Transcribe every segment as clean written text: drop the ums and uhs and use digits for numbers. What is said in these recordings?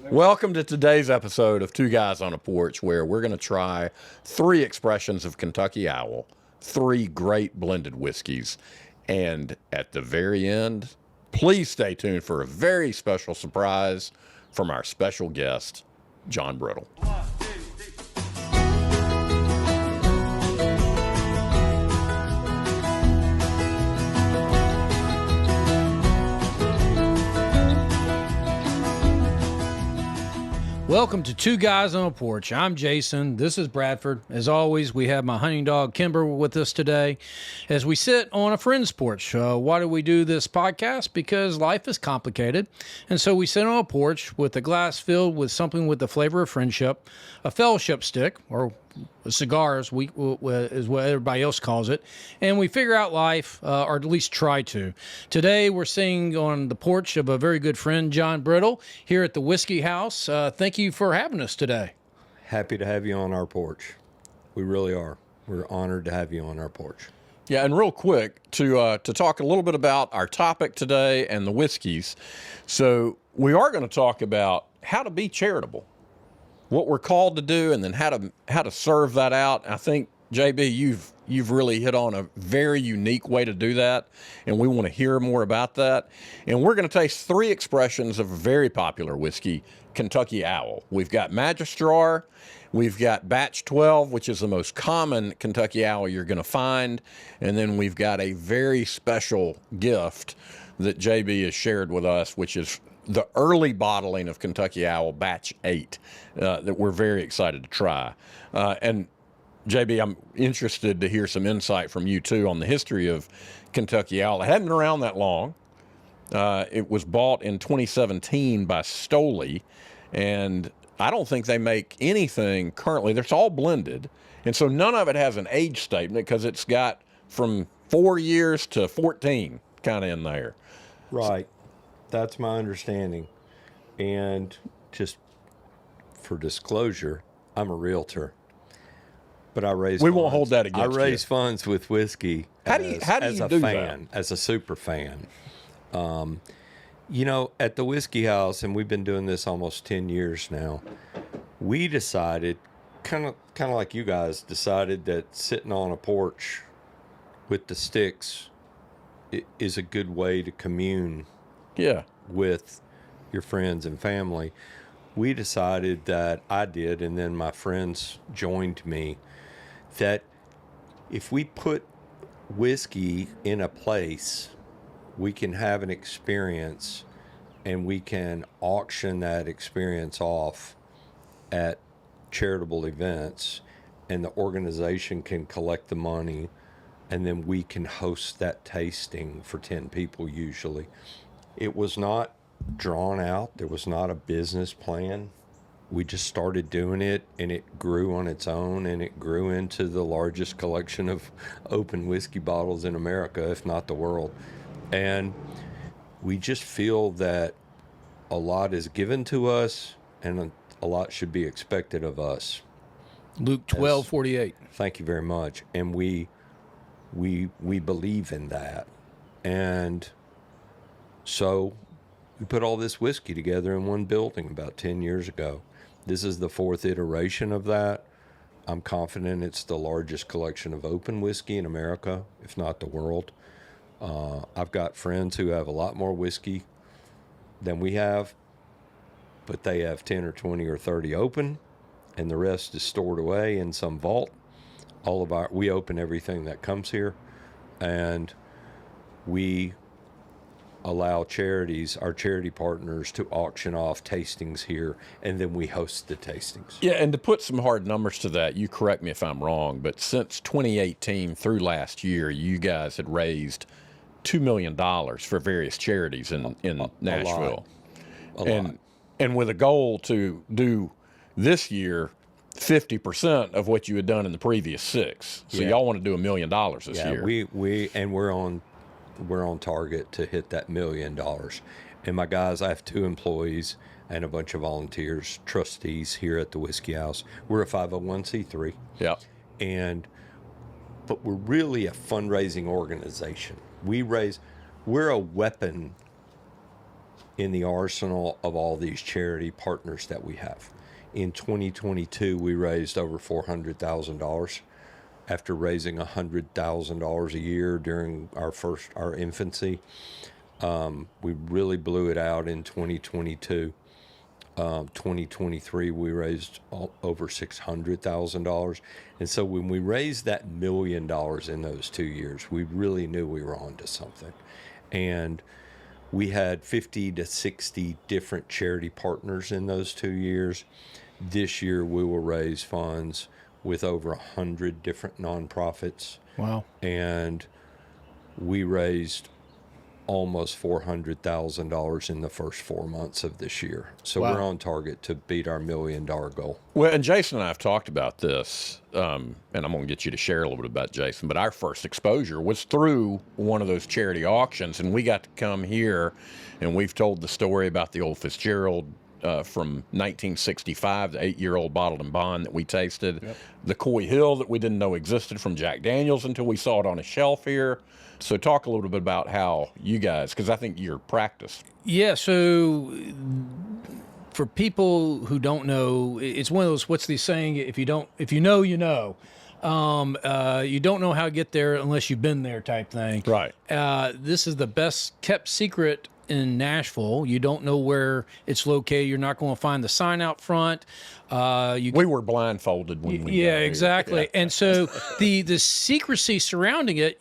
Welcome to today's episode of Two Guys on a Porch, where we're going to try 3 expressions of Kentucky Owl, 3 great blended whiskeys, and at the very end, please stay tuned for a very special surprise from our special guest, John Brittle. Welcome to Two Guys on a Porch. I'm Jason. This is Bradford. As always, we have my hunting dog, Kimber, with us today as we sit on a friend's porch. Why do we do this podcast? Because life is complicated. And so we sit on a porch with a glass filled with something with the flavor of friendship, a fellowship stick, or cigars is what everybody else calls it, and we figure out life, or at least try to. Today we're sitting on the porch of a very good friend, John Brittle, here at the Whiskey House. Thank you for having us today. Happy to have you on our porch. We really are. We're honored to have you on our porch. Yeah, and real quick, to talk a little bit about our topic today and the whiskeys. So we are going to talk about how to be charitable, what we're called to do, and then how to serve that out. I think, JB, you've really hit on a very unique way to do that, and we want to hear more about that. And we're going to taste 3 expressions of a very popular whiskey, Kentucky Owl. We've got Magistrar, we've got Batch 12, which is the most common Kentucky Owl you're going to find, and then we've got a very special gift that JB has shared with us, which is the early bottling of Kentucky Owl Batch 8 that we're very excited to try. And JB, I'm interested to hear some insight from you too on the history of Kentucky Owl. It hadn't been around that long. It was bought in 2017 by Stoli, and I don't think they make anything currently. It's all blended, and so none of it has an age statement because it's got from 4 years to 14 kind of in there. Right. That's my understanding. And just for disclosure, I'm a realtor, but I raise We funds. won't hold that against you. I raise funds with whiskey How do you do that? As a super fan. At the Whiskey House, and we've been doing this almost 10 years now, we decided, kind of like you guys decided, that sitting on a porch with the sticks is a good way to commune with your friends and family. We decided that I did, and then my friends joined me, that if we put whiskey in a place, we can have an experience, and we can auction that experience off at charitable events, and the organization can collect the money, and then we can host that tasting for 10 people usually. It was not drawn out. There was not a business plan. We just started doing it, and it grew on its own, and it grew into the largest collection of open whiskey bottles in America, if not the world. And we just feel that a lot is given to us, and a lot should be expected of us. Luke 12:48. Thank you very much. And we believe in that. And so we put all this whiskey together in one building about 10 years ago. This is the 4th iteration of that. I'm confident it's the largest collection of open whiskey in America, if not the world. I've got friends who have a lot more whiskey than we have, but they have 10 or 20 or 30 open, and the rest is stored away in some vault. We open everything that comes here, and we allow our charity partners, to auction off tastings here, and then we host the tastings. Yeah, and to put some hard numbers to that, you correct me if I'm wrong, but since 2018 through last year, you guys had raised $2 million for various charities in Nashville. A lot. And with a goal to do this year 50% of what you had done in the previous 6. So y'all want to do $1 million this year. We're on target to hit that $1 million. And my guys, I have 2 employees and a bunch of volunteers, trustees here at the Whiskey House. We're a 501c3. Yeah. But we're really a fundraising organization. We're a weapon in the arsenal of all these charity partners that we have. In 2022, we raised over $400,000 after raising $100,000 a year during our infancy. We really blew it out in 2022. 2023, we raised over $600,000. And so when we raised that $1 million in those 2 years, we really knew we were onto something. And we had 50 to 60 different charity partners in those 2 years. This year, we will raise funds with over 100 different nonprofits. Wow. And we raised almost $400,000 in the first 4 months of this year. So Wow. we're on target to beat our $1 million goal. Well, and Jason and I have talked about this, and I'm going to get you to share a little bit about Jason, but our first exposure was through one of those charity auctions, and we got to come here, and we've told the story about the old Fitzgerald from 1965, the 8-year-old bottled and bond that we tasted, the Coy Hill that we didn't know existed from Jack Daniels until we saw it on a shelf here. So talk a little bit about how you guys, because I think you're practiced. Yeah, so for people who don't know, it's one of those, what's the saying, if you know, you know. You don't know how to get there unless you've been there type thing. Right. This is the best kept secret in Nashville. You don't know where it's located. You're not going to find the sign out front. We were blindfolded when we got here. Exactly. Yeah. And so the secrecy surrounding it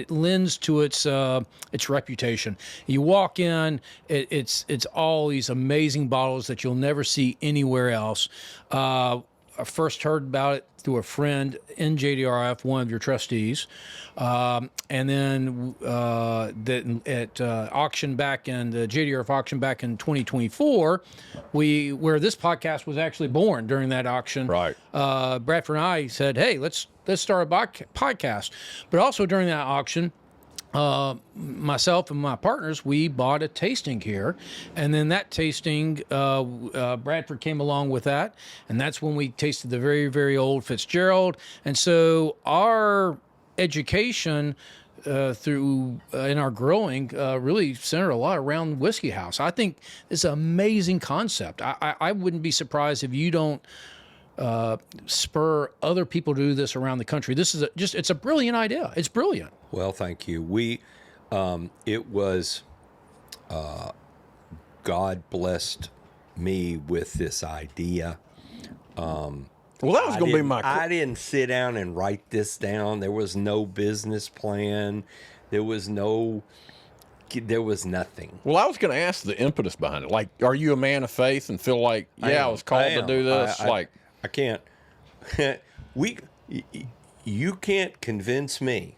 lends to its reputation. You walk in, it's all these amazing bottles that you'll never see anywhere else. I first heard about it through a friend in JDRF, one of your trustees, and then at auction back in the JDRF auction back in 2024, where this podcast was actually born during that auction. Right. Bradford and I said, "Hey, let's start a podcast," but also during that auction. Myself and my partners, we bought a tasting here, and then that tasting, Bradford came along with that, and that's when we tasted the very, very old Fitzgerald. And so our education through in our growing really centered a lot around Whiskey House. I think it's an amazing concept. I wouldn't be surprised if you don't spur other people to do this around the country. This is it's a brilliant idea. It's brilliant. Well, thank you. It was, God blessed me with this idea. Well, that was going to be I didn't sit down and write this down. There was no business plan. There was nothing. Well, I was going to ask the impetus behind it. Like, are you a man of faith and feel like, I was called to do this? I can't. You can't convince me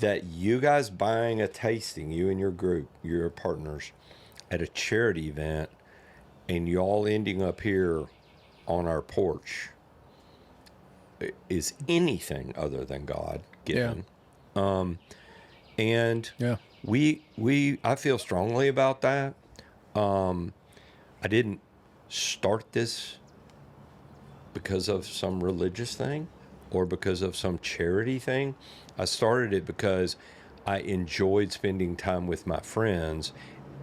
that you guys buying a tasting, you and your group, your partners, at a charity event, and y'all ending up here on our porch is anything other than God given. Yeah. And I feel strongly about that. I didn't start this because of some religious thing or because of some charity thing. I started it because I enjoyed spending time with my friends,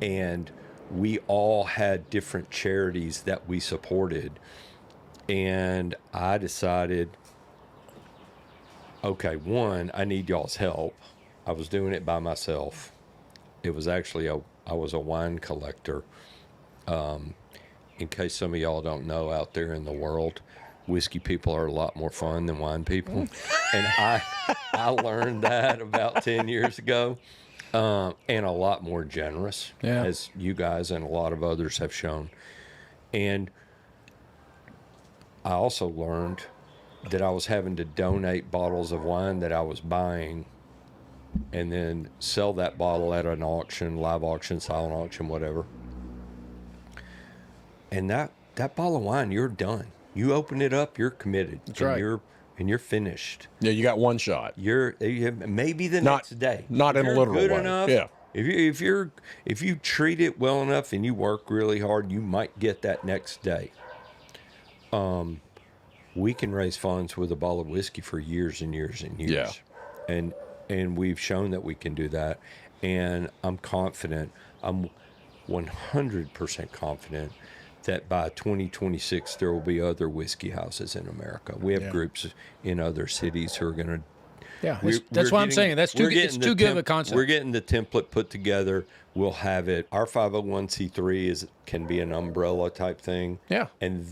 and we all had different charities that we supported. And I decided, okay, one, I need y'all's help. I was doing it by myself. It was actually I was a wine collector. In case some of y'all don't know, out there in the world, whiskey people are a lot more fun than wine people. And I learned that about 10 years ago, and a lot more generous, as you guys and a lot of others have shown. And I also learned that I was having to donate bottles of wine that I was buying and then sell that bottle at an auction, live auction, silent auction, whatever. And that bottle of wine, you're done. You open it up, you're committed. That's right. You're finished. Yeah, you got one shot. You maybe the next day. Not in a literal good way. Enough, yeah. If you treat it well enough and you work really hard, you might get that next day. We can raise funds with a bottle of whiskey for years and years and years. Yeah. And we've shown that we can do that. and I'm confident. I'm 100% confident that by 2026 there will be other whiskey houses in America. We have groups in other cities who are going to. Yeah, that's what I'm saying. It's too good of a concept. We're getting the template put together. We'll have it. Our 501c3 can be an umbrella type thing. Yeah. And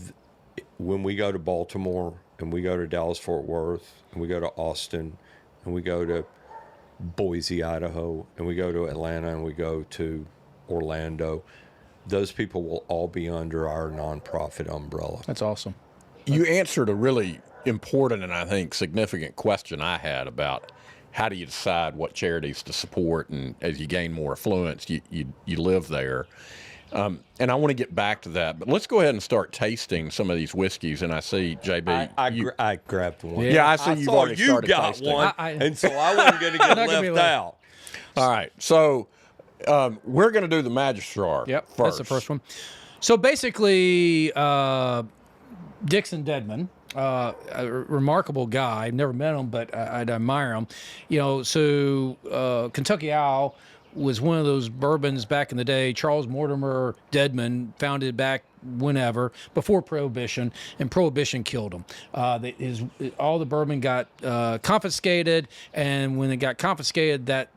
when we go to Baltimore and we go to Dallas-Fort Worth and we go to Austin and we go to Boise, Idaho, and we go to Atlanta and we go to Orlando, those people will all be under our nonprofit umbrella. That's awesome. You answered a really important and I think significant question I had about how do you decide what charities to support, and as you gain more affluence, you live there. And I want to get back to that, but let's go ahead and start tasting some of these whiskeys. And I see, JB, I grabbed one. Yeah, I see you've already started tasting. One, and so I wasn't going to get left out. All right, so we're going to do the Magistrar. Yep, first. that's the first one. So basically, Dixon Dedman, a remarkable guy. I've never met him, but I'd admire him. So Kentucky Owl was one of those bourbons back in the day. Charles Mortimer Dedman founded back whenever, before Prohibition, and Prohibition killed him. All the bourbon got confiscated, and when it got confiscated, that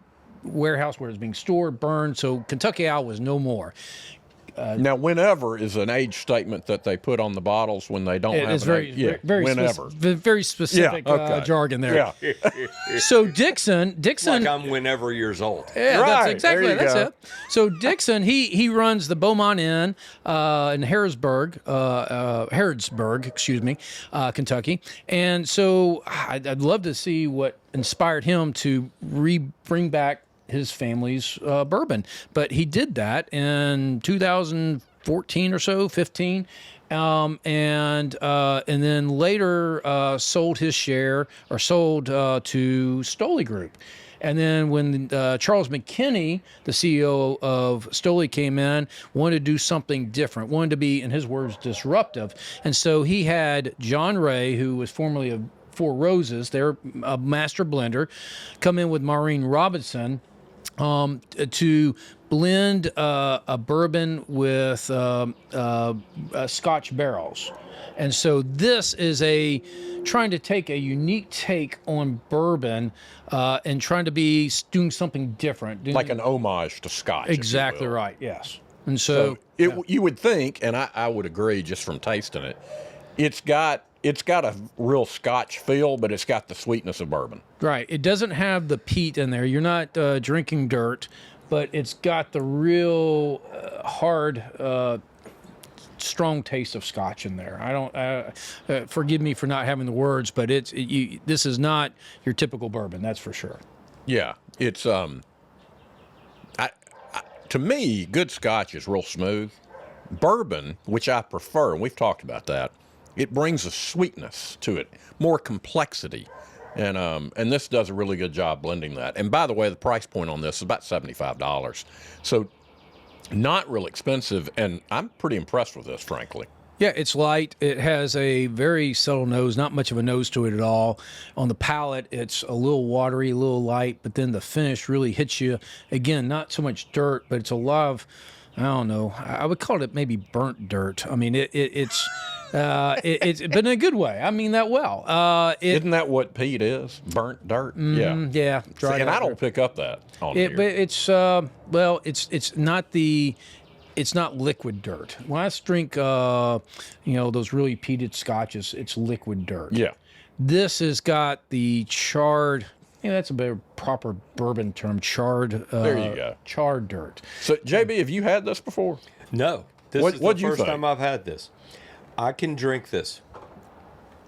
warehouse where it was being stored burned, so Kentucky Owl was no more. Now, whenever is an age statement that they put on the bottles when they don't have it's an age. very specific jargon there. Yeah. So Dixon, Like I'm whenever years old. yeah, Right, that's exactly there you that's go. it. So Dixon, he runs the Beaumont Inn in Harrodsburg, Kentucky, and so I'd love to see what inspired him to bring back his family's bourbon, but he did that in 2014 or so, 15, and then later sold his share or sold to Stoli Group. And then when Charles McKinney, the CEO of Stoli, came in, wanted to do something different, wanted to be, in his words, disruptive, and so he had John Ray, who was formerly of Four Roses, they're a master blender, come in with Maureen Robinson to blend a bourbon with Scotch barrels. And so this is trying to take a unique take on bourbon and trying to be doing something different. Like an homage to Scotch. if you Exactly will. right, yes. And so, you would think, and I would agree just from tasting it, it's got a real Scotch feel, but it's got the sweetness of bourbon. right, it doesn't have the peat in there. You're not drinking dirt, but it's got the real hard, strong taste of Scotch in there. I don't forgive me for not having the words, but this is not your typical bourbon, that's for sure. Yeah, it's to me, good Scotch is real smooth. Bourbon, which I prefer, and we've talked about that, it brings a sweetness to it, more complexity, and this does a really good job blending that. And by the way, the price point on this is about $75, so not real expensive, and I'm pretty impressed with this, frankly. Yeah, it's light. It has a very subtle nose, not much of a nose to it at all. On the palate, it's a little watery, a little light, but then the finish really hits you. Again, not so much dirt, but it's a lot of, I don't know, I would call it maybe burnt dirt. I mean, it's but in a good way. I mean that well. Isn't that what peat is? Burnt dirt? Yeah. dried And out I don't dirt. pick up that on here. But it's it's not liquid dirt. When I drink, those really peated scotches, it's liquid dirt. Yeah. This has got the charred. That's a better proper bourbon term. Charred. There you go. Charred dirt. So, JB, have you had this before? No, this is What'd the you first think? time I've had this. I can drink this.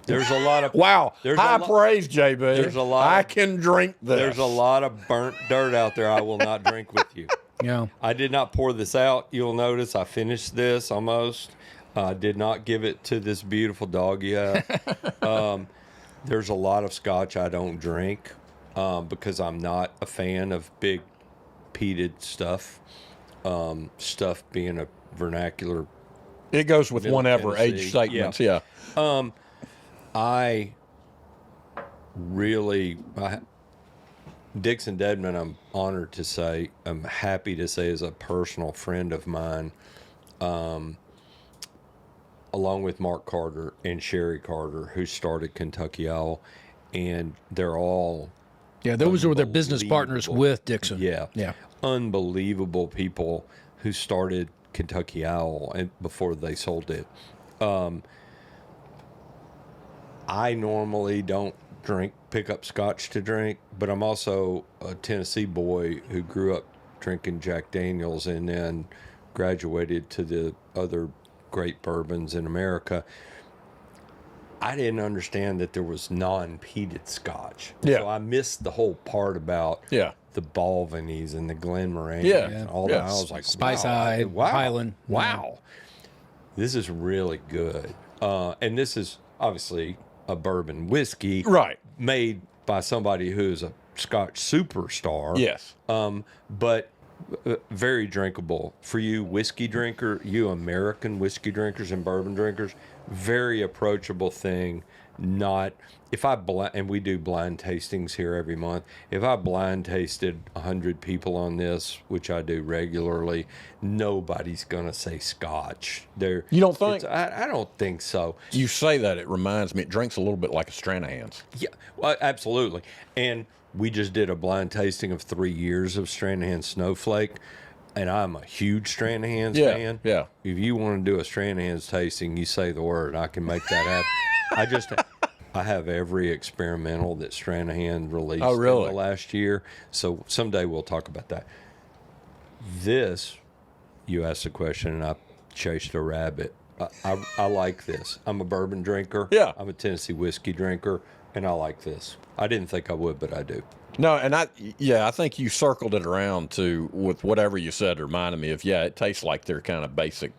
There's a lot of Wow. There's High a lo- praise, JB. there's a lot I of- can drink this. There's a lot of burnt dirt out there. I will not drink with you. Yeah. I did not pour this out. You'll notice I finished this almost. Did not give it to this beautiful dog you have. There's a lot of scotch I don't drink because I'm not a fan of big peated stuff. Stuff being a vernacular. It goes with Middle whenever Tennessee. age statements. Yeah. Dixon Dedman, I'm honored to say, I'm happy to say, is a personal friend of mine, along with Mark Carter and Sherry Carter, who started Kentucky Owl, and they're all those were their business partners with Dixon. yeah, unbelievable people who started Kentucky Owl and before they sold it. I normally don't pick up scotch to drink, but I'm also a Tennessee boy who grew up drinking Jack Daniels and then graduated to the other great bourbons in America. I didn't understand that there was non-peated scotch. Yeah. So I missed the whole part about Yeah. the Balvanys and the Glenmorangies Yeah. and all Yeah. that. I was like, Spice wow, Eye, Highland. Wow. This is really good. And this is obviously a bourbon whiskey. Right. Made by somebody who's a Scotch superstar. Yes. But very drinkable for you whiskey drinker, you American whiskey drinkers and bourbon drinkers. Very approachable thing. Not if I and we do blind tastings here every month. If I blind tasted 100 people on this, which I do regularly, nobody's gonna say Scotch. You don't think? I don't think so. You say that, it reminds me, it drinks a little bit like a Stranahan's. Yeah, well, absolutely. And we just did a blind tasting of 3 years of Stranahan Snowflake, and I'm a huge Stranahan's fan. Yeah. If you want to do a Stranahan's tasting, you say the word. I can make that happen. I have every experimental that Stranahan released in the last year, so someday we'll talk about that. This, you asked a question, and I chased a rabbit. I like this. I'm a bourbon drinker. Yeah. I'm a Tennessee whiskey drinker, and I like this. I didn't think I would, but I do. No, and I think you circled it around with whatever you said. Reminded me of, it tastes like they're kind of basic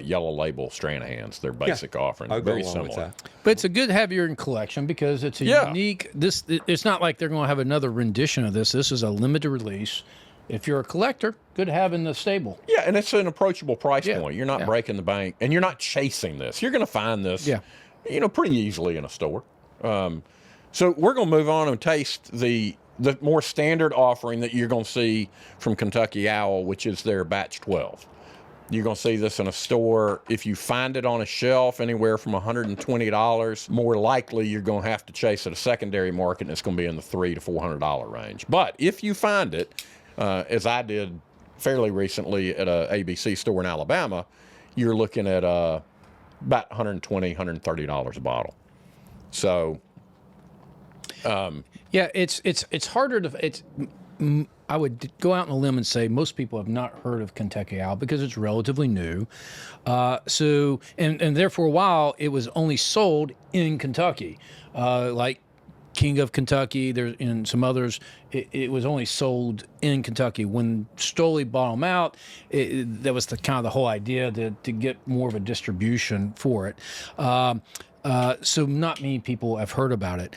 yellow label Stranahan's. Their basic offering. I'll go Very along with similar. that. But it's a good heavier in collection because it's a unique. It's not like they're going to have another rendition of this. This is a limited release. If you're a collector, good to have in the stable. Yeah, and it's an approachable price point. You're not breaking the bank, and you're not chasing this. You're going to find this, pretty easily in a store. So we're going to move on and taste the more standard offering that you're going to see from Kentucky Owl, which is their Batch 12. You're going to see this in a store. If you find it on a shelf anywhere from $120, more likely you're going to have to chase at a secondary market, and it's going to be in the $300 to $400 range. But if you find it, as I did fairly recently at a ABC store in Alabama, you're looking at about $120, $130 a bottle. So, it's harder to. I would go out on a limb and say most people have not heard of Kentucky Owl because it's relatively new. And there for a while it was only sold in Kentucky, like King of Kentucky. There's and some others. It was only sold in Kentucky. When Stoli bought them out, that was the whole idea to get more of a distribution for it. So not many people have heard about it.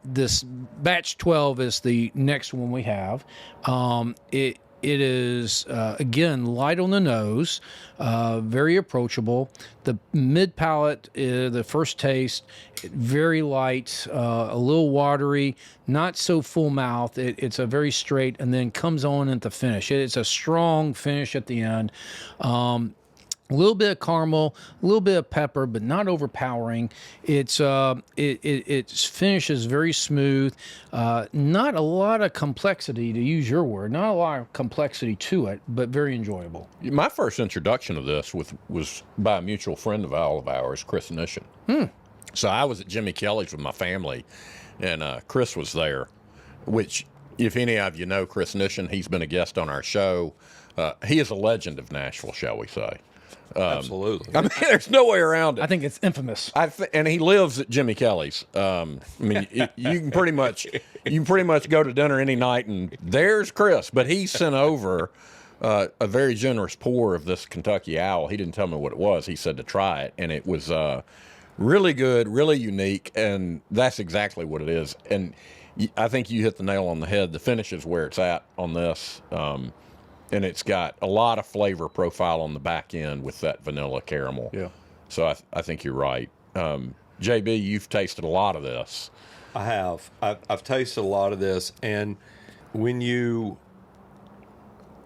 This Batch 12 is the next one we have. It is, again, light on the nose, very approachable. The mid palate, the first taste, very light, a little watery, not so full mouth. It's a very straight, and then comes on at the finish. It's a strong finish at the end. A little bit of caramel, a little bit of pepper, but not overpowering. Its finish is very smooth. Not a lot of complexity, to use your word. Not a lot of complexity to it, but very enjoyable. My first introduction of this was by a mutual friend of all of ours, Chris Nishin. So I was at Jimmy Kelly's with my family, and Chris was there, which, if any of you know Chris Nishin, he's been a guest on our show. He is a legend of Nashville, shall we say. Absolutely. I mean, there's no way around it. I think it's infamous. And he lives at Jimmy Kelly's. I mean, you can pretty much go to dinner any night, and there's Chris. But he sent over a very generous pour of this Kentucky Owl. He didn't tell me what it was. He said to try it, and it was really good, really unique, and that's exactly what it is. And I think you hit the nail on the head. The finish is where it's at on this. And it's got a lot of flavor profile on the back end with that vanilla caramel. Yeah. So I think you're right. JB, you've tasted a lot of this. I have. I've tasted a lot of this, and when you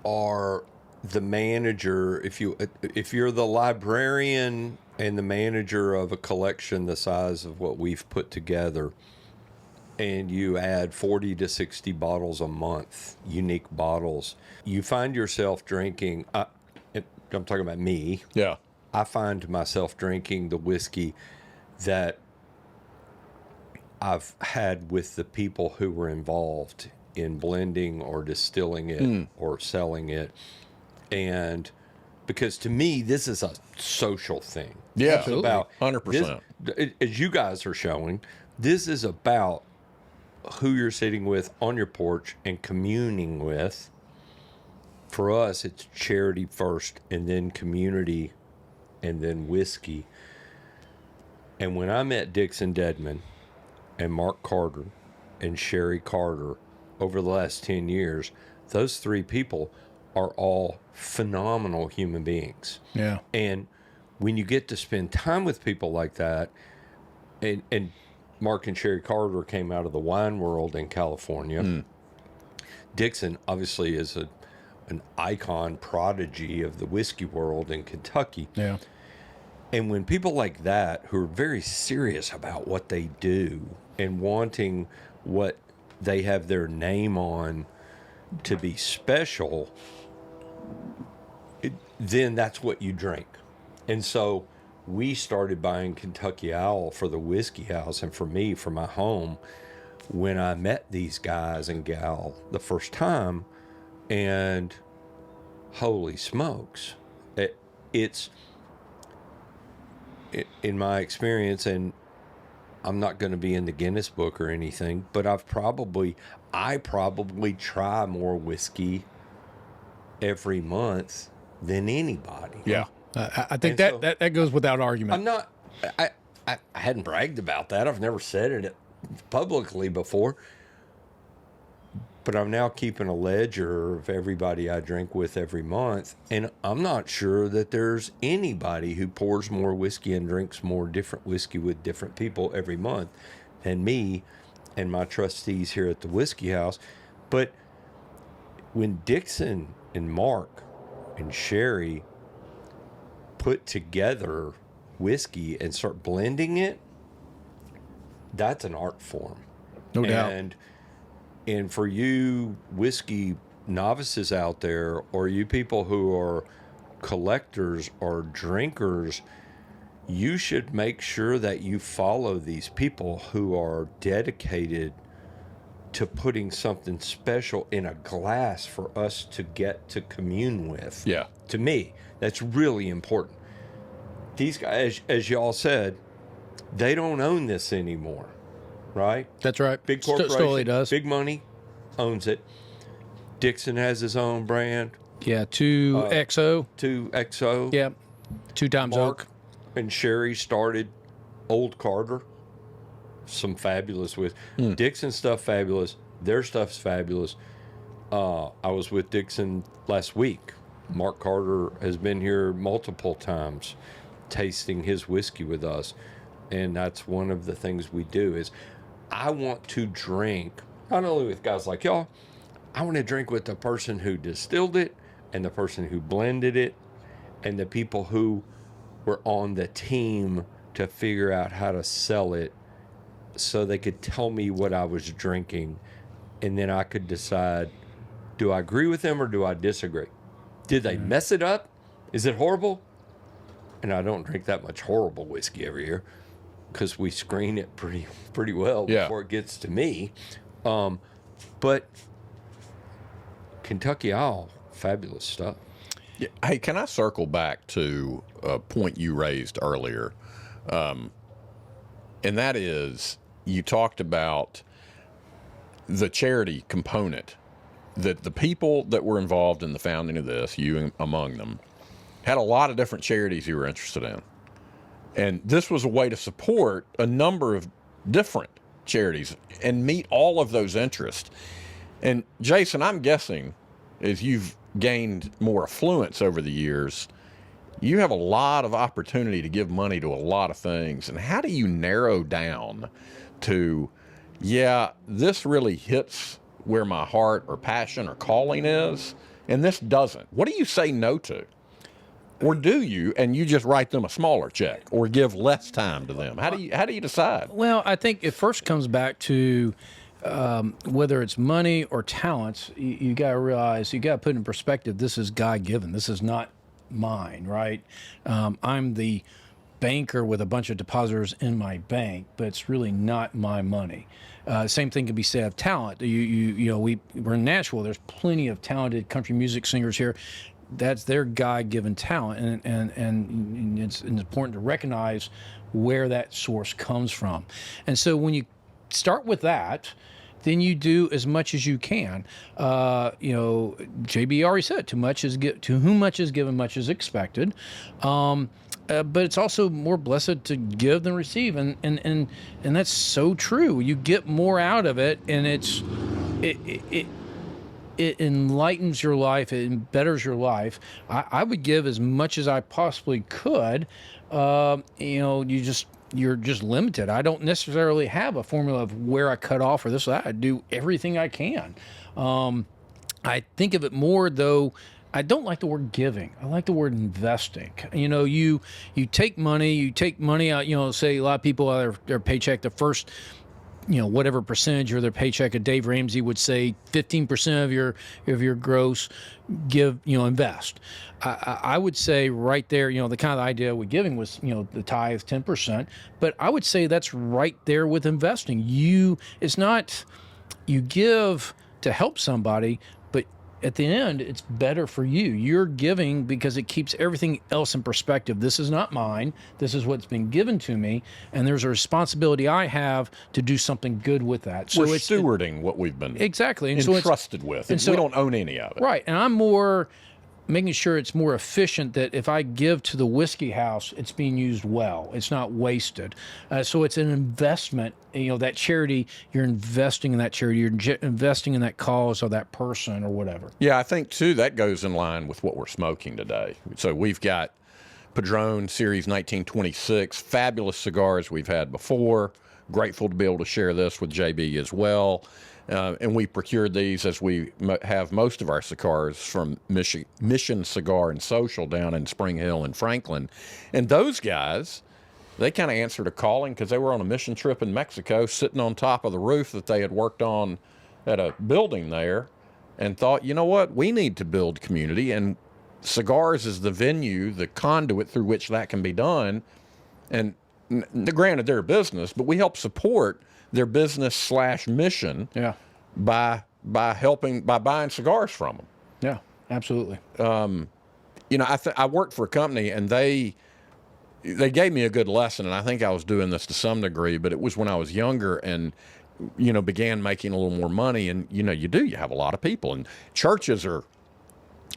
are the manager, if you're the librarian and the manager of a collection the size of what we've put together, and you add 40 to 60 bottles a month, unique bottles, you find yourself drinking. I'm talking about me. Yeah. I find myself drinking the whiskey that I've had with the people who were involved in blending or distilling it or selling it. And because to me, this is a social thing. Yeah, It's about 100%. As you guys are showing, this is about who you're sitting with on your porch and communing with. For us, it's charity first, and then community, and then whiskey. And when I met Dixon Dedman and Mark Carter and Sherry Carter over the last 10 years, those three people are all phenomenal human beings. Yeah. And when you get to spend time with people like that, and Mark and Sherry Carter came out of the wine world in California. Dixon obviously is an icon prodigy of the whiskey world in Kentucky. Yeah. And when people like that, who are very serious about what they do and wanting what they have their name on to be special, then that's what you drink. And so we started buying Kentucky Owl for the whiskey house and for me, for my home, when I met these guys and gal the first time. And holy smokes, it's in my experience, and I'm not going to be in the Guinness Book or anything, but I probably try more whiskey every month than anybody. Yeah. I think And that goes without argument. I hadn't bragged about that. I've never said it publicly before. But I'm now keeping a ledger of everybody I drink with every month. And I'm not sure that there's anybody who pours more whiskey and drinks more different whiskey with different people every month than me and my trustees here at the Whiskey House. But when Dixon and Mark and Sherry put together whiskey and start blending it, that's an art form. No doubt. And for you whiskey novices out there, or you people who are collectors or drinkers, you should make sure that you follow these people who are dedicated to putting something special in a glass for us to get to commune with. Yeah. To me, that's really important. These guys, as y'all said, they don't own this anymore, right? That's right. Big corporation, Stoli does. big money, owns it. Dixon has his own brand. Yeah, 2XO. 2XO. Yeah, 2 times Mark oak. and Sherry started Old Carter. Some fabulous with Dixon stuff, fabulous. Their stuff's fabulous. I was with Dixon last week. Mark Carter has been here multiple times, tasting his whiskey with us, and that's one of the things we do. Is I want to drink not only with guys like y'all, I want to drink with the person who distilled it and the person who blended it and the people who were on the team to figure out how to sell it so they could tell me what I was drinking, and then I could decide, do I agree with them or do I disagree? Did they mess it up? Is it horrible? And I don't drink that much horrible whiskey every year because we screen it pretty well before it gets to me. But Kentucky Owl, fabulous stuff. Yeah. Hey, can I circle back to a point you raised earlier? And that is, you talked about the charity component, that the people that were involved in the founding of this, you among them, had a lot of different charities you were interested in. And this was a way to support a number of different charities and meet all of those interests. And Jason, I'm guessing, as you've gained more affluence over the years, you have a lot of opportunity to give money to a lot of things. And how do you narrow down to, yeah, this really hits where my heart or passion or calling is, and this doesn't. What do you say no to? Or do you, and you just write them a smaller check or give less time to them? How do you decide? Well, I think it first comes back to whether it's money or talents. You got to realize, you got to put in perspective, this is God-given. This is not mine, right? I'm the banker with a bunch of depositors in my bank, but it's really not my money. Same thing can be said of talent. We're in Nashville. There's plenty of talented country music singers here. That's their God-given talent, and it's important to recognize where that source comes from. And so when you start with that, then you do as much as you can. JB already said, to whom much is given, much is expected. But it's also more blessed to give than receive, and that's so true. You get more out of it, and it enlightens your life, it betters your life. I would give as much as I possibly could. You're just limited. I don't necessarily have a formula of where I cut off or this or that. I do everything I can. I think of it more, though. I don't like the word giving. I like the word investing. You take money out. Say a lot of people out their paycheck, the first, whatever percentage of their paycheck. Dave Ramsey would say 15% of your gross invest. I would say right there, the kind of idea with giving was, the tithe 10%, but I would say that's right there with investing. It's not, you give to help somebody, but at the end, it's better for you. You're giving because it keeps everything else in perspective. This is not mine. This is what's been given to me, and there's a responsibility I have to do something good with that. So we're stewarding what we've been entrusted with, and so we don't own any of it. Right, and I'm more making sure it's more efficient, that if I give to the whiskey house, it's being used well. It's not wasted. So it's an investment. That charity, you're investing in that charity. You're investing in that cause or that person or whatever. Yeah, I think, too, that goes in line with what we're smoking today. So we've got Padron Series 1926, fabulous cigars we've had before. Grateful to be able to share this with JB as well. And we procured these, as we have most of our cigars, from Mission Cigar and Social down in Spring Hill and Franklin. And those guys, they kind of answered a calling because they were on a mission trip in Mexico, sitting on top of the roof that they had worked on at a building there, and thought, you know what, we need to build community, and cigars is the venue, the conduit through which that can be done. And granted, they're a business, but we help support their business/mission by buying cigars from them. Yeah, absolutely. I worked for a company, and they gave me a good lesson, and I think I was doing this to some degree, but it was when I was younger and began making a little more money. And you have a lot of people, and churches are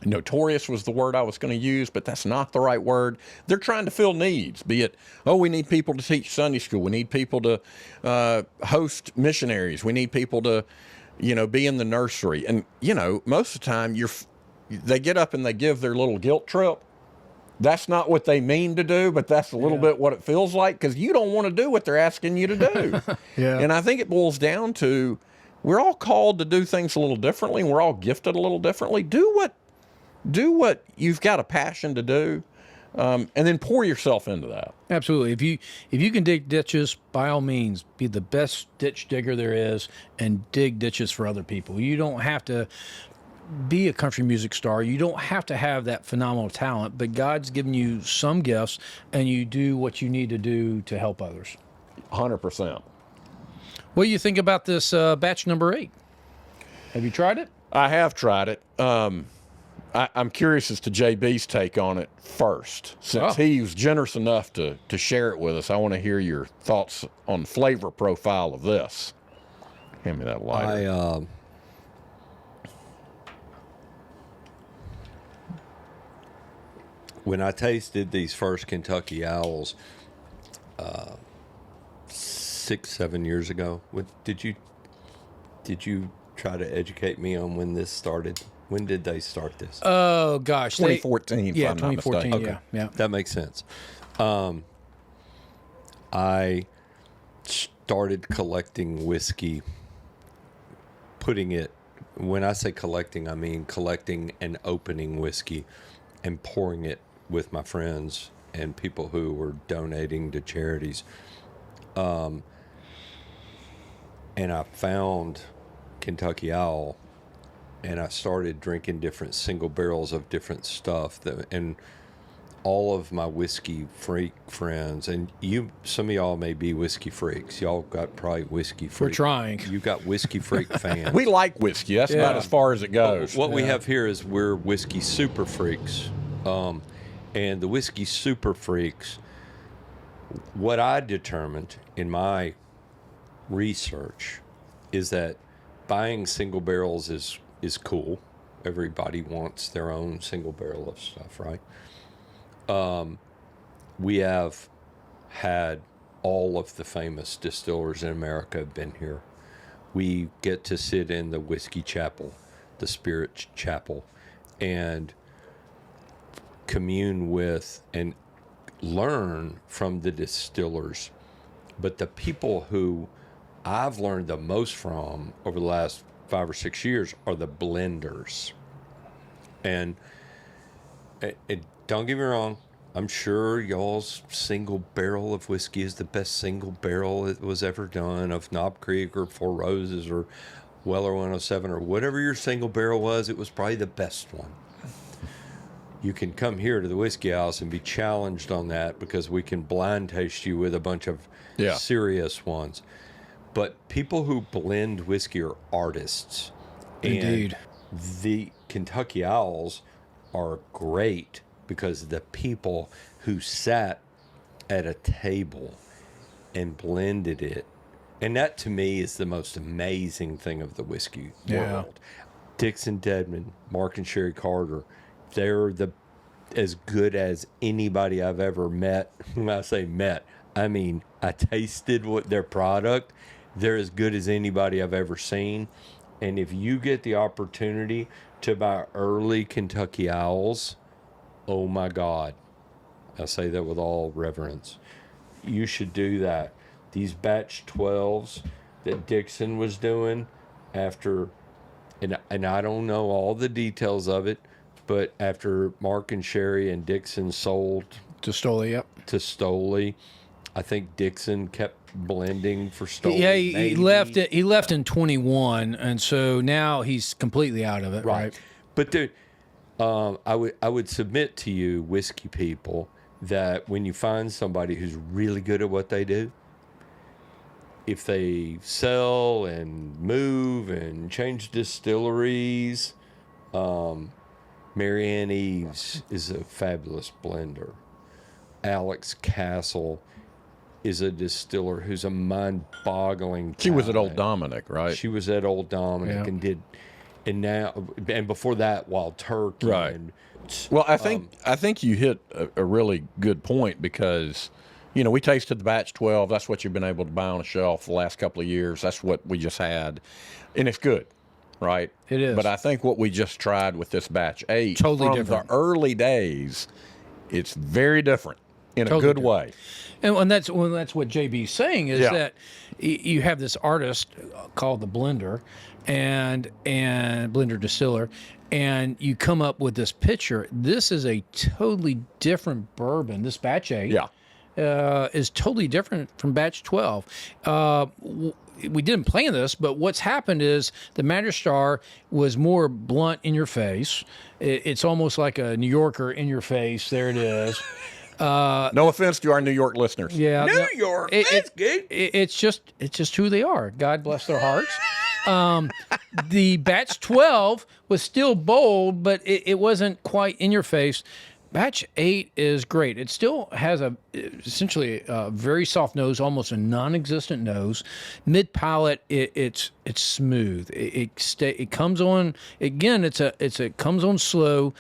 notorious was the word I was going to use, but that's not the right word. They're trying to fill needs, be it, we need people to teach Sunday school. We need people to host missionaries. We need people to, be in the nursery. And, most of the time they get up and they give their little guilt trip. That's not what they mean to do, but that's a little bit what it feels like, because you don't want to do what they're asking you to do. And I think it boils down to, we're all called to do things a little differently, and we're all gifted a little differently. Do what you've got a passion to do, and then pour yourself into that. Absolutely. If you can dig ditches, by all means, be the best ditch digger there is, and dig ditches for other people. You don't have to be a country music star. You don't have to have that phenomenal talent, but God's given you some gifts, and you do what you need to do to help others. 100%. What do you think about this batch number 8? Have you tried it? I have tried it. I'm curious as to JB's take on it first. Since he was generous enough to share it with us, I want to hear your thoughts on the flavor profile of this. Hand me that lighter. When I tasted these first Kentucky Owls 6-7 years ago, did you try to educate me on when this started? When did they start this? Oh gosh, 2014. Yeah, 2014. Okay. Yeah, that makes sense. I started collecting whiskey, when I say collecting, I mean collecting and opening whiskey and pouring it with my friends and people who were donating to charities. And I found Kentucky Owl, and I started drinking different single barrels of different stuff. And all of my whiskey freak friends, and some of y'all may be whiskey freaks. Y'all got probably whiskey freak. We're trying. You got whiskey freak fans. We like whiskey. That's about as far as it goes. What we have here is we're whiskey super freaks. And the whiskey super freaks, what I determined in my research is that buying single barrels is cool. Everybody wants their own single barrel of stuff, right? We have had all of the famous distillers in America have been here. We get to sit in the whiskey chapel, the spirit chapel, and commune with and learn from the distillers. But the people who I've learned the most from over the last 5 or 6 years are the blenders. And don't get me wrong, I'm sure y'all's single barrel of whiskey is the best single barrel that was ever done of Knob Creek or Four Roses or Weller 107 or whatever your single barrel was. It was probably the best one. You can come here to the whiskey house and be challenged on that because we can blind taste you with a bunch of serious ones. But people who blend whiskey are artists. Indeed. And the Kentucky Owls are great because the people who sat at a table and blended it, and that to me is the most amazing thing of the whiskey world. Dixon Dedman, Mark and Sherry Carter, they're as good as anybody I've ever met. When I say met, I mean I tasted their product. They're as good as anybody I've ever seen. And if you get the opportunity to buy early Kentucky Owls, oh my God, I say that with all reverence, you should do that. These batch 12s that Dixon was doing after, and I don't know all the details of it, but after Mark and Sherry and Dixon sold To Stoli, to Stoli, I think Dixon kept blending for Stoli. Yeah, he left it. He left in 21, and so now he's completely out of it. Right. But I would submit to you, whiskey people, that when you find somebody who's really good at what they do, if they sell and move and change distilleries, Marianne Eves is a fabulous blender. Alex Castle is a distiller who's a mind-boggling She was at talent. Old Dominic, right? She was at Old Dominic and before that, Wild Turkey. Right. And, Well, I think you hit a really good point because, we tasted the batch 12. That's what you've been able to buy on a shelf the last couple of years. That's what we just had, and it's good, right? It is. But I think what we just tried with this batch 8, Totally from different. the early days, it's very different in Totally a good different. way. And that's what JB's saying is Yeah. that you have this artist called the blender and blender distiller, and you come up with this picture. This is a totally different bourbon. This batch 8 is totally different from batch 12. We didn't plan this, but what's happened is the Magistrar was more blunt in your face. It's almost like a New Yorker in your face. There it is. No offense to our New York listeners. Yeah, New York, that's good. It's just who they are. God bless their hearts. The batch 12 was still bold, but it wasn't quite in your face. Batch 8 is great. It still has essentially a very soft nose, almost a non-existent nose. Mid palate, it's smooth. It comes on again. It comes on slow,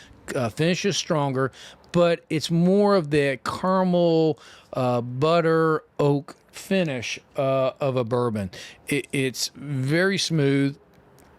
finishes stronger, but it's more of the caramel, butter, oak finish of a bourbon. It's very smooth.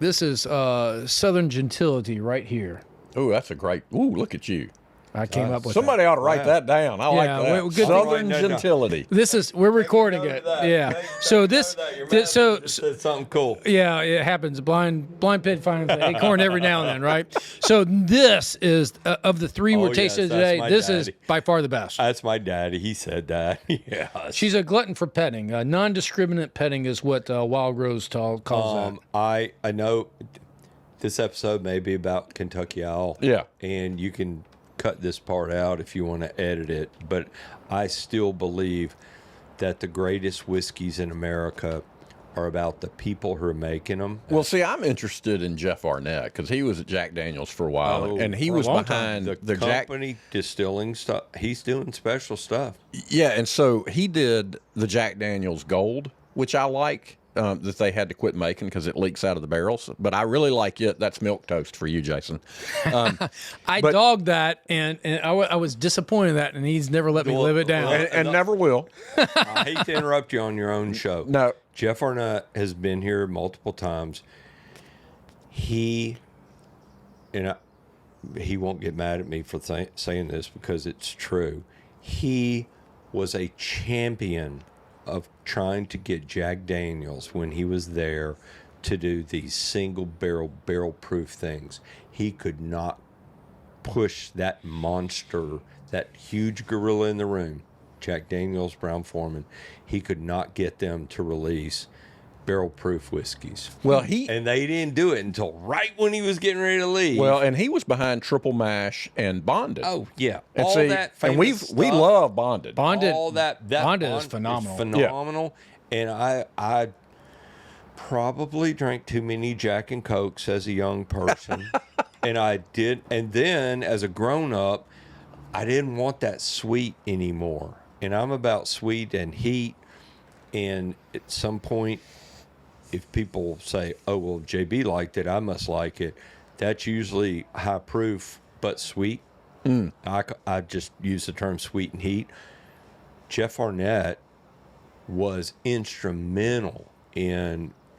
This is Southern gentility right here. Oh, that's a great. Ooh, look at you. I came up with Somebody that. ought to write that down. I like Yeah, that. well, good thing- Southern Writing that down. gentility. We're recording it. Yeah. So so said something cool. yeah, it happens. Blind pig finds an acorn every now and then, right? So this is of the three we're Oh, tasting yes, that's today. my This is daddy. by far the best. That's my daddy. He said that. Yeah. She's a glutton for petting. Non-discriminate petting is what Wild Rose calls that. I know this episode may be about Kentucky Owl. Yeah. And you can cut this part out if you want to edit it, but I still believe that the greatest whiskeys in America are about the people who are making them. Well, see, I'm interested in Jeff Arnett because he was at Jack Daniels for a while, Oh, and he for a was long time. behind The Jack. company distilling stuff. He's doing special stuff. Yeah, and so he did the Jack Daniels Gold, which I like. That they had to quit making because it leaks out of the barrels, but I really like it. That's milk toast for you, Jason. I dogged that, and I was disappointed in that, and he's never let me live it down. And never will. I hate to interrupt you on your own show. No. Jeff Arnett has been here multiple times. He won't get mad at me for saying this because it's true. He was a champion of trying to get Jack Daniels when he was there to do these single barrel proof things. He could not push that monster, that huge gorilla in the room, Jack Daniels, Brown-Forman. He could not get them to release barrel proof whiskeys. Well, And they didn't do it until right when he was getting ready to leave. and he was behind Triple Mash and Bonded. oh yeah, and all see, that and famous we stuff. love Bonded. Bonded, All that Bonded is Bond phenomenal. phenomenal. And I probably drank too many Jack and Cokes as a young person. And I did. And then as a grown up, I didn't want that sweet anymore. And I'm about sweet and heat. And at some point, if people say, oh, well, JB liked it, I must like it. That's usually high proof, but sweet. I just use the term sweet and heat. Jeff Arnett was instrumental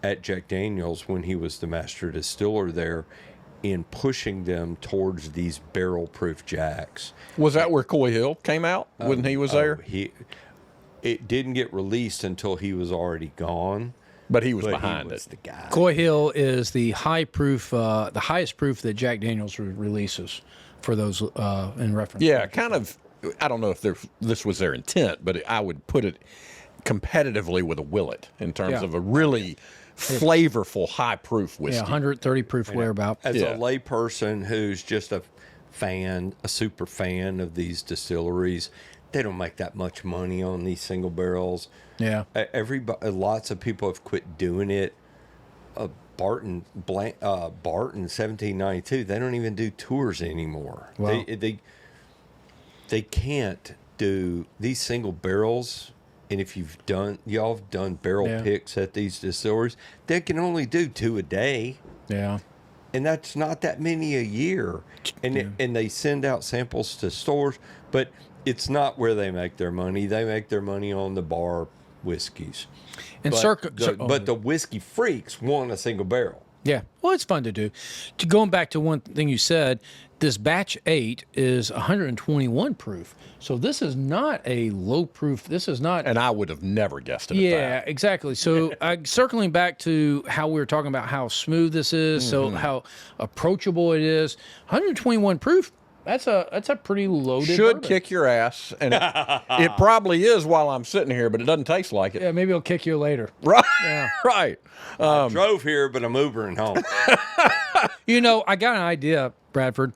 at Jack Daniels when he was the master distiller there in pushing them towards these barrel proof Jacks. Was that where Coy Hill came out when he was there? It didn't get released until he was already gone. But he was But behind he was it. the guy. Coy Hill is the highest proof that Jack Daniels releases for those in reference. Yeah, kind of. I don't know if this was their intent, but I would put it competitively with a Willet in terms Yeah. of a really flavorful, high proof whiskey. Yeah, 130 proof whereabout. As Yeah. a layperson who's just a super fan of these distilleries, they don't make that much money on these single barrels. Yeah. Lots of people have quit doing it. Barton 1792. They don't even do tours anymore. Wow. They can't do these single barrels. And if y'all have done barrel Yeah. picks at these distilleries, they can only do 2 a day. Yeah. And that's not that many a year. And they send out samples to stores, but it's not where they make their money. They make their money on the bar whiskeys. And But the whiskey freaks want a single barrel. yeah. Well, it's fun to do. Going back to one thing you said, this batch 8 is 121 proof. So this is not a low proof. This is not. And I would have never guessed it Yeah, at that. exactly. So circling back to how we were talking about how smooth this is, so how approachable it is. 121 proof. That's a pretty loaded. Should bourbon. kick your ass. And it probably is while I'm sitting here, but it doesn't taste like it. Yeah, maybe it'll kick you later. Right. Yeah. Right. I drove here, but I'm Ubering home. I got an idea, Bradford.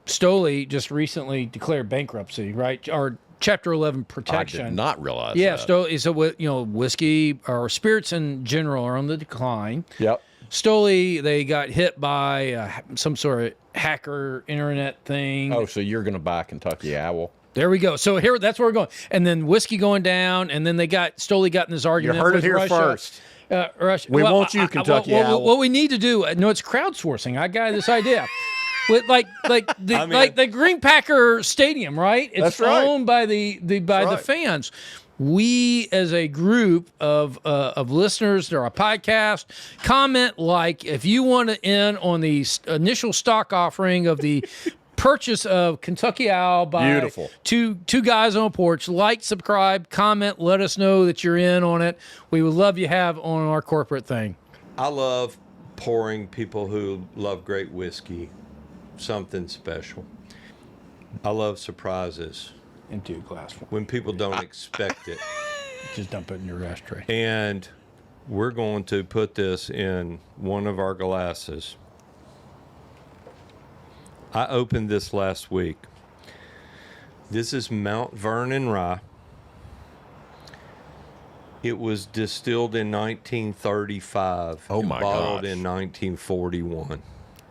Stoli just recently declared bankruptcy, right? Or Chapter 11 I protection. did not realize Yeah, that. Stoli. So whiskey or spirits in general are on the decline. Yep. Stoli, they got hit by some sort of hacker internet thing. Oh, so you're going to buy Kentucky Owl? There we go. So that's where we're going. And then whiskey going down, and then Stoli got in this You argument. heard it with here Russia. first. Russia. We want you, Kentucky Owl. What we need to do? No, it's crowdsourcing. I got this idea. With like the Green Packer Stadium, right? It's That's right. owned by the right. fans. We, as a group of listeners to our podcast, comment if you want to in on the initial stock offering of the purchase of Kentucky Owl by Beautiful. two guys on a porch. Like, subscribe, comment, let us know that you're in on it. We would love you to have on our corporate thing. I love pouring people who love great whiskey something special. I love surprises Into a glass. when people don't expect it. Just dump it in your ashtray. And we're going to put this in one of our glasses. I opened this last week. This is Mount Vernon Rye. It was distilled in 1935. Oh, and my bottled gosh. in 1941.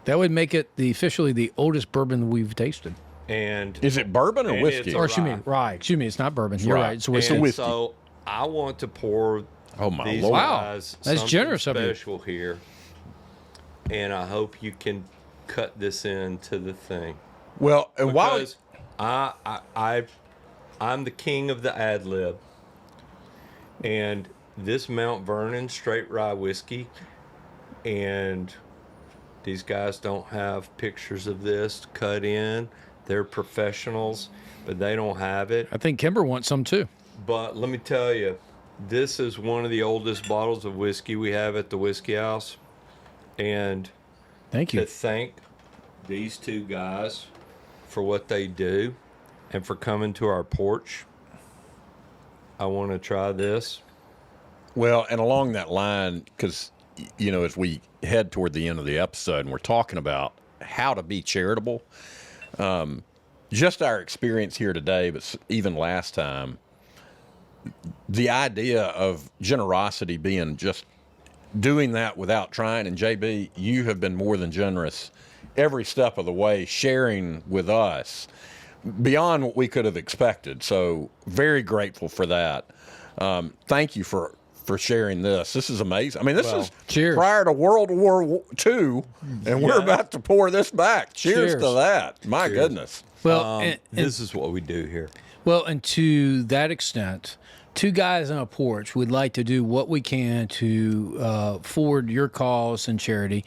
That would make it officially the oldest bourbon we've tasted. And Is it bourbon or And whiskey? it's Or excuse me, rye. rye. Excuse me, it's not bourbon. You're rye. right. It's whiskey. And- And whiskey. so I want to pour Oh, my these Lord. Wow. guys That's something generous of you. special here. And I hope you can cut this into the thing. Well, and while Because I'm the king of the ad lib. And this Mount Vernon straight rye whiskey, and these guys don't have pictures of this cut in. They're professionals, but they don't have it. I think Kimber wants some too. But let me tell you, this is one of the oldest bottles of whiskey we have at the whiskey house. And Thank to you. thank these two guys for what they do and for coming to our porch, I want to try this. Well, and along that line, because, you know, as we head toward the end of the episode and we're talking about how to be charitable, just our experience here today, but even last time, the idea of generosity being just doing that without trying. And JB, you have been more than generous every step of the way, sharing with us beyond what we could have expected. So very grateful for that. Thank you for sharing this. This is amazing. I mean, this is cheers. prior to World War II, and we're Yeah. about to pour this back. Cheers Cheers. to that. My goodness. Well, This is what we do here. and to that extent, two guys on a porch would like to do what we can to forward your cause and charity.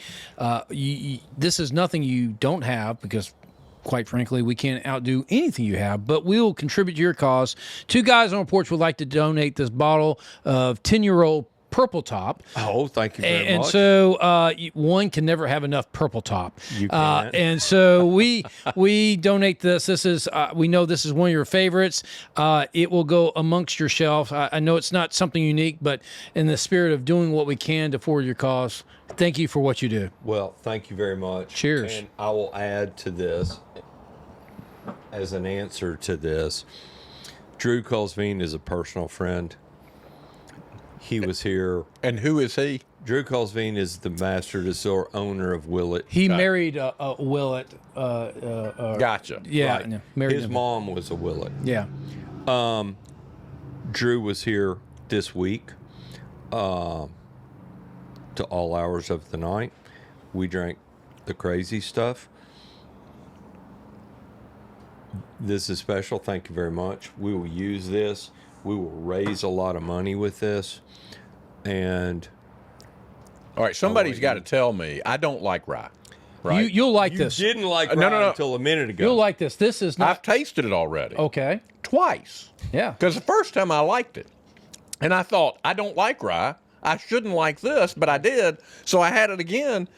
This is nothing you don't have, because quite frankly, we can't outdo anything you have, but we'll contribute to your cause. Two guys on a porch would like to donate this bottle of 10-year-old Purple Top. Oh, thank you very And much. so one can never have enough Purple Top. You can't. And so we donate this. This is we know this is one of your favorites. It will go amongst your shelf. I know it's not something unique, but in the spirit of doing what we can to forward your cause, thank you for what you do. Well, thank you very much. Cheers. And I will add to this, as an answer to this, Drew Colesveen is a personal friend. He was here. And who is he? Drew Colesveen is the master distiller, owner of Willett. He married Willett. Gotcha. Yeah, Right. no, married His him. mom was a Willett. Yeah. Drew was here this week to all hours of the night. We drank the crazy stuff. This is special. Thank you very much. We will use this. We will raise a lot of money with this. And All right, somebody's got to tell me. I don't like rye. Right? You'll like you this. didn't like No, rye no, no. until a minute ago. You'll like this. This is not I've tasted it already. okay. Twice. Yeah. Because the first time I liked it. And I thought, I don't like rye. I shouldn't like this, but I did. So I had it again.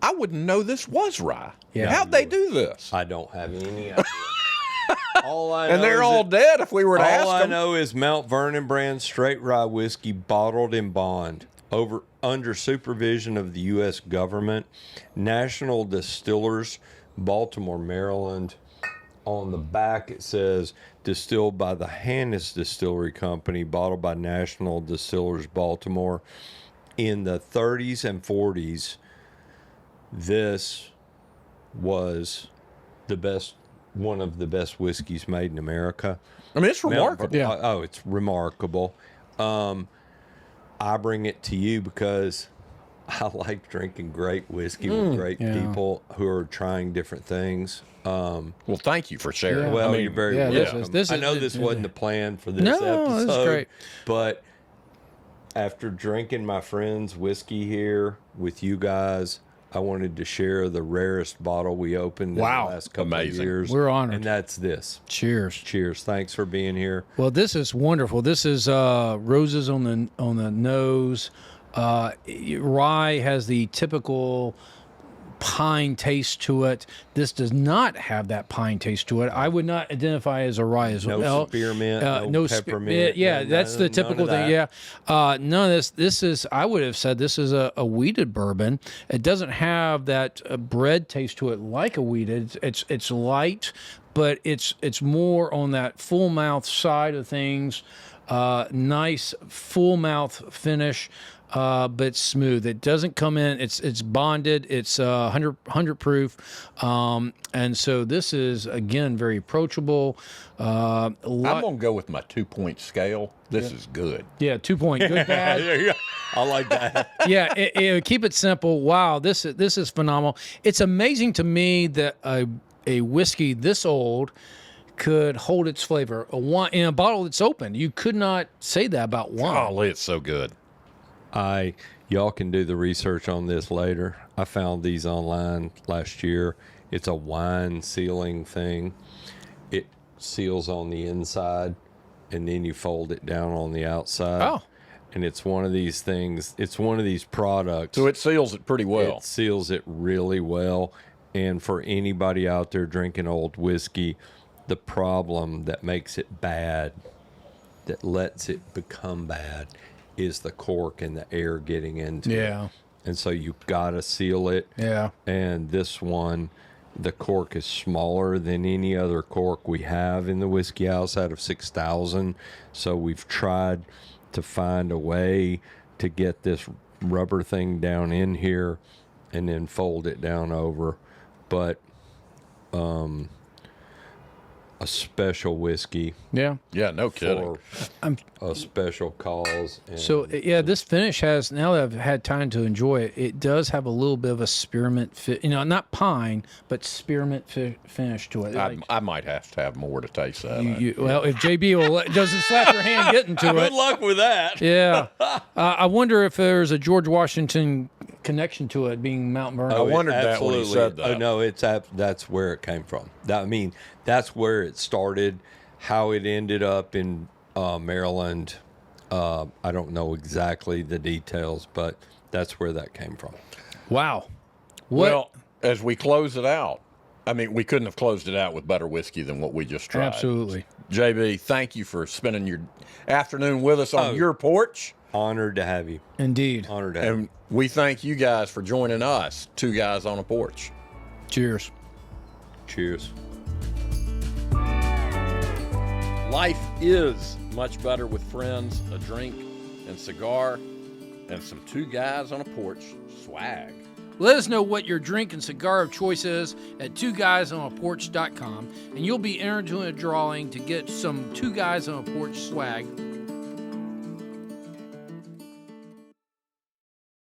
I wouldn't know this was rye. Yeah. How'd they do this? I don't have any idea. All I know And they're is all that- dead if we were to ask All I them. know is Mount Vernon brand straight rye whiskey bottled in bond under supervision of the U.S. government. National Distillers, Baltimore, Maryland. On the back it says distilled by the Hannes Distillery Company, bottled by National Distillers, Baltimore. In the 30s and 40s, this was the best, one of the best whiskeys made in America. I mean, it's remarkable. Yeah. Oh, it's remarkable. I bring it to you because I like drinking great whiskey with great yeah. people who are trying different things. Well, thank you for sharing. Yeah. Well, I mean, you're very yeah, welcome. this is- I know this wasn't the plan for this No, episode, this is great. but after drinking my friend's whiskey here with you guys, I wanted to share the rarest bottle we opened in the last couple of years. We're honored. And that's this. Cheers. Cheers. Thanks for being here. Well, this is wonderful. This is roses on the nose. Rye has the typical pine taste to it. This does not have that pine taste to it. I would not identify as a rye as well. No spearmint, no peppermint. Yeah, that's the typical thing. Yeah, none of this. This is, I would have said, this is a wheated bourbon. It doesn't have that bread taste to it like a wheated. It's light, but it's more on that full mouth side of things. Nice full mouth finish. But smooth. It doesn't come in. It's bonded. It's 100 proof, and so this is again very approachable. I'm gonna go with my 2-point scale. This is good. Yeah, 2 point. Good, bad. I like that. Yeah, keep it simple. Wow, this is phenomenal. It's amazing to me that a whiskey this old could hold its flavor. A wine in a bottle that's open. You could not say that about wine. Oh, it's so good. Y'all can do the research on this later. I found these online last year. It's a wine sealing thing. It seals on the inside, and then you fold it down on the outside. Oh. And it's one of these things. It's one of these products. So it seals it pretty well. It seals it really well. And for anybody out there drinking old whiskey, the problem that makes it bad, that lets it become bad, is the cork and the air getting into it. And so you've got to seal it. Yeah. And this one, the cork is smaller than any other cork we have in the whiskey house out of 6,000. So we've tried to find a way to get this rubber thing down in here and then fold it down over. But a special whiskey. Yeah. Yeah, no kidding. For a special cause. And So yeah, this finish has, now that I've had time to enjoy it, it does have a little bit of a spearmint, not pine, but spearmint finish to it. I might have to have more to taste that. Well, if JB doesn't slap your hand getting to it. Good luck with that. Yeah. I wonder if there's a George Washington connection to it being Mount Vernon. I wondered that when he said that. Oh, no, that's where it came from. That's where it started. How it ended up in Maryland, I don't know exactly the details, but that's where that came from. Wow. Well, as we close it out, we couldn't have closed it out with better whiskey than what we just tried. Absolutely. JB, thank you for spending your afternoon with us on your porch. Honored to have you. Indeed. Honored to have you. And we thank you guys for joining us, Two Guys on a Porch. Cheers. Cheers. Life is much better with friends, a drink and cigar, and some Two Guys on a Porch swag. Let us know what your drink and cigar of choice is at twoguysonaporch.com, and you'll be entered into a drawing to get some Two Guys on a Porch swag